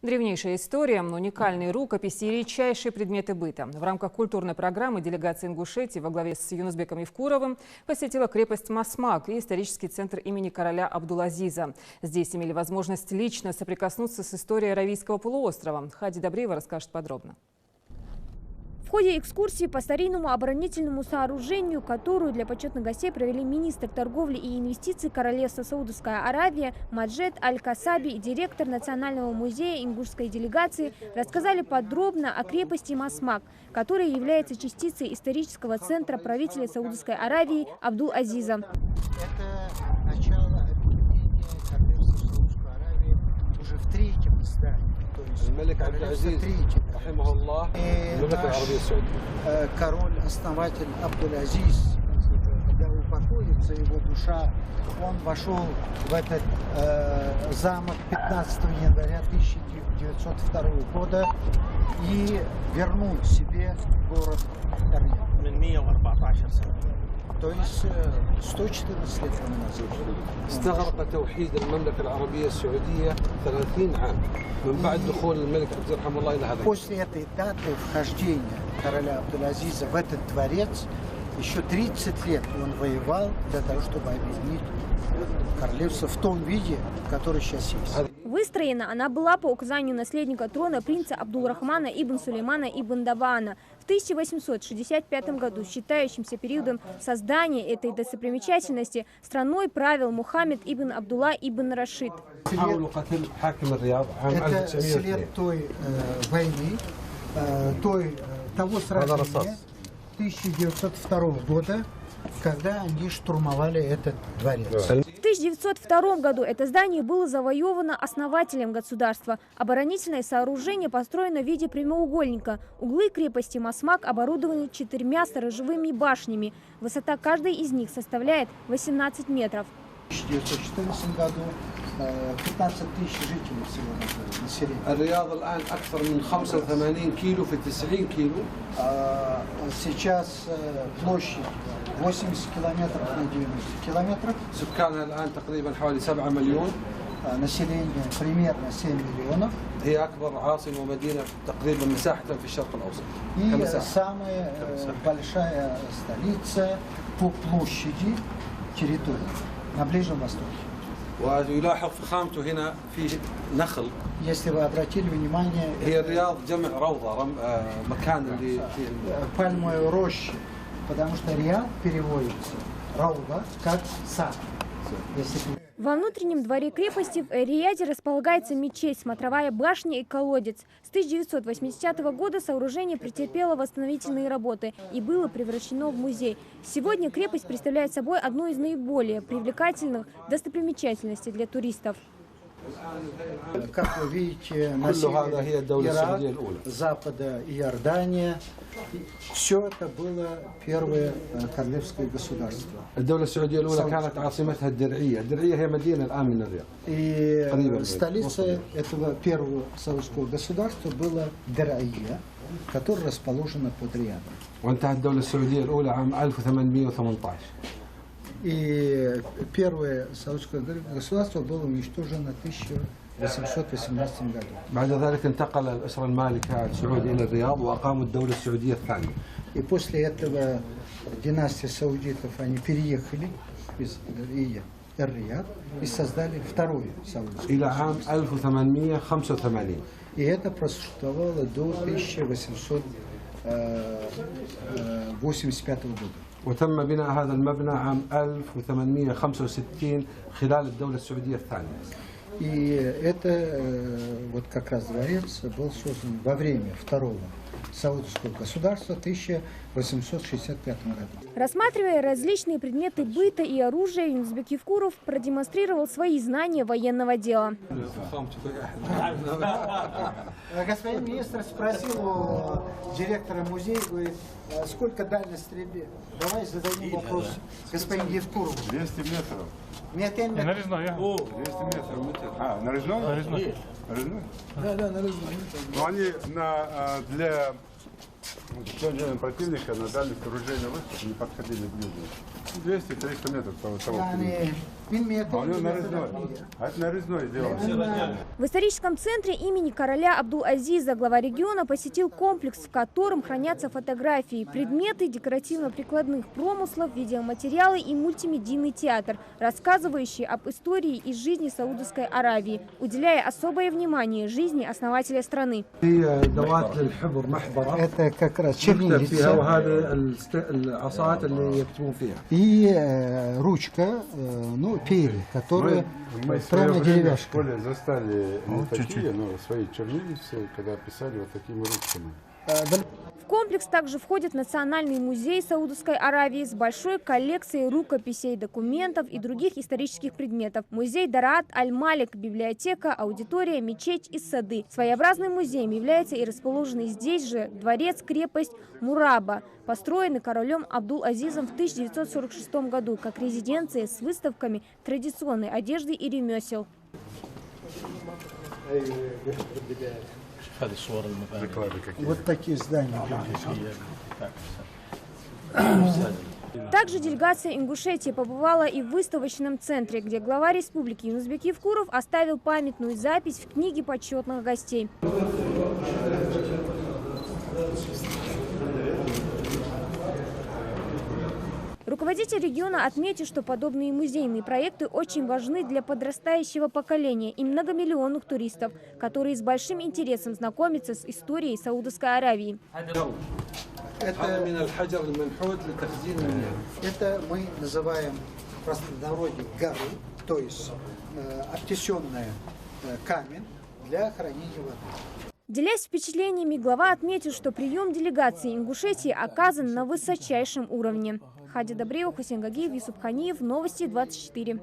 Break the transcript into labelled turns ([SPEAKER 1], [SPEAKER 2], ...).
[SPEAKER 1] Древнейшая история, уникальные рукописи и редчайшие предметы быта. В рамках культурной программы делегация Ингушетии во главе с Юнусбеком Евкуровым посетила крепость Масмак и исторический центр имени короля Абдул-Азиза. Здесь имели возможность лично соприкоснуться с историей Аравийского полуострова. Хади Добреева расскажет подробно.
[SPEAKER 2] В ходе экскурсии по старинному оборонительному сооружению, которую для почетных гостей провели министр торговли и инвестиций Королевства Саудовская Аравия Маджед Аль-Касаби и директор Национального музея ингушской делегации, рассказали подробно о крепости Масмак, которая является частицей исторического центра правителя Саудовской Аравии Абдул-Азиза.
[SPEAKER 3] Это начало объединения Королевства Саудовской Аравии уже в третьем здании. То есть Королевство третье. Король-основатель Абдул-Азиз, когда упокоится его душа, он вошел в этот замок 15 января 1902 года и вернул себе город Эрбиль. То есть 114 лет назад.
[SPEAKER 4] استغرق توحيد المملكة العربية السعودية 30 عام من بعد دخول الملك عبد الرحمن الله إلى هذا.
[SPEAKER 3] После этой даты вхождения короля Абдул-Азиза в этот дворец еще 30 лет он воевал для того, чтобы объединить королевство в том виде, который сейчас есть.
[SPEAKER 2] Выстроена она была по указанию наследника трона принца Абдул-Рахмана ибн Сулеймана ибн Давана в 1865 году, считающимся периодом создания этой достопримечательности. Страной правил Мухаммед ибн Абдулла ибн Рашид.
[SPEAKER 3] Это след той войны, того сражения 1902 года, когда они штурмовали этот дворец.
[SPEAKER 2] В 1902 году это здание было завоевано основателем государства. Оборонительное сооружение построено в виде прямоугольника. Углы крепости Масмак оборудованы 4 сторожевыми башнями. Высота каждой из них составляет 18 метров.
[SPEAKER 3] В 1914 году 15 тысяч жителей всего населения.
[SPEAKER 4] الرياض الآن أكثر من 85 كيلو في 90 كيلو.
[SPEAKER 3] Сейчас площадь 80 километров на 90 километров.
[SPEAKER 4] سكانها الآن تقريبا حوالي 7 مليون.
[SPEAKER 3] Население примерно 7 миллионов.
[SPEAKER 4] هي أكبر عاصمة ومدينة تقريبا مساحة في الشرق الأوسط.
[SPEAKER 3] И самая большая столица по площади территории на Ближнем Востоке.
[SPEAKER 4] ويلاحظ فخامته هنا فيه نخل.
[SPEAKER 3] Если вы обратили внимание,
[SPEAKER 4] هي الرياض جمع روضة مكان اللي
[SPEAKER 3] пальмовые рощи, потому что Риад переводится рауда как сад.
[SPEAKER 2] Во внутреннем дворе крепости в Эр-Рияде располагается мечеть, смотровая башня и колодец. С 1980 года сооружение претерпело восстановительные работы и было превращено в музей. Сегодня крепость представляет собой одну из наиболее привлекательных достопримечательностей для туристов.
[SPEAKER 3] Как вы видите, на севере Ирак, запада Иордания, все это было первое королевское государство.
[SPEAKER 4] الدولة السعودية الأولى كانت عاصمتها الدرعية. الدرعية هي مدينة الآن من الرياض.
[SPEAKER 3] И столица этого первого саудовского государства была Дар'ия, которая расположена под Риадом.
[SPEAKER 4] وانتهت الدولة السعودية الأولى عام 1818.
[SPEAKER 3] И первое саудовское государство было уничтожено в 1818 году.
[SPEAKER 4] بعد ذلك انتقل الأسرة المالكة السعودية إلى الرياض وأقاموا الدولة السعودية الثانية.
[SPEAKER 3] И после этого династия саудитов они переехали из Эр-Рияд и создали второе саудовское
[SPEAKER 4] إلى عام 1885.
[SPEAKER 3] И это просуществовало до 1885 года.
[SPEAKER 4] وتم بناء هذا المبنى عام 1865 خلال الدولة السعودية الثانية.
[SPEAKER 3] И это вот как раз дворец был создан во время второго саудовского государства в 1865 году.
[SPEAKER 2] Рассматривая различные предметы быта и оружия, Юнусбек Евкуров продемонстрировал свои знания военного дела.
[SPEAKER 3] Господин министр спросил у директора музея, говорит, сколько дальность стрельбы? Давай зададим вопрос господину Евкурову.
[SPEAKER 5] 200 метров.
[SPEAKER 3] Нарезной.
[SPEAKER 5] 200 метров. А, нарезной? Нарезной.
[SPEAKER 3] Да, нарезной.
[SPEAKER 5] Но они для противника на дальность оружейного выстрела не подходили близко. 200-300 метров того.
[SPEAKER 3] يعني من
[SPEAKER 5] А
[SPEAKER 3] 200
[SPEAKER 5] у него нарезной.
[SPEAKER 3] метров.
[SPEAKER 5] А это нарезной дело.
[SPEAKER 2] В историческом центре имени короля Абдул-Азиза глава региона посетил комплекс, в котором хранятся фотографии, предметы декоративно-прикладных промыслов, видеоматериалы и мультимедийный театр, рассказывающий об истории и жизни Саудовской Аравии, уделяя особое внимание жизни основателя страны.
[SPEAKER 4] في ادوات للحبر محبره
[SPEAKER 3] Это как раз
[SPEAKER 4] يكتب فيها
[SPEAKER 3] чернильница
[SPEAKER 4] وهذه العصات اللي يكتبون فيها.
[SPEAKER 3] и ручка, ну, перья, которые
[SPEAKER 5] Мы в свое
[SPEAKER 3] прямо
[SPEAKER 5] время в
[SPEAKER 3] деревяшка.
[SPEAKER 5] школе застали не
[SPEAKER 3] Вот
[SPEAKER 5] такие,
[SPEAKER 3] чуть-чуть.
[SPEAKER 5] но свои чернильницы, когда писали вот такими ручками.
[SPEAKER 2] В комплекс также входит Национальный музей Саудовской Аравии с большой коллекцией рукописей, документов и других исторических предметов. Музей Дараат Аль-Малик, библиотека, аудитория, мечеть и сады. Своеобразным музеем является и расположенный здесь же дворец-крепость Мураба, построенный королем Абдул-Азизом в 1946 году как резиденция с выставками традиционной одежды и ремесел.
[SPEAKER 5] Заклады какие.
[SPEAKER 3] Вот такие здания.
[SPEAKER 2] Также делегация Ингушетии побывала и в выставочном центре, где глава республики Юнузбек Евкуров оставил памятную запись в книге почетных гостей. Руководитель региона отметил, что подобные музейные проекты очень важны для подрастающего поколения и многомиллионных туристов, которые с большим интересом знакомятся с историей Саудовской Аравии.
[SPEAKER 4] هذا من الحجر المنحوت لتخزين المياه.
[SPEAKER 3] Это мы называем в простонародье горы, то есть обтесенный камень для хранения воды.
[SPEAKER 2] Делясь впечатлениями, глава отметил, что прием делегации Ингушетии оказан на высочайшем уровне. Хади Добрева, Хусейн Гагиев, Юсуп Ханиев, Новости 24.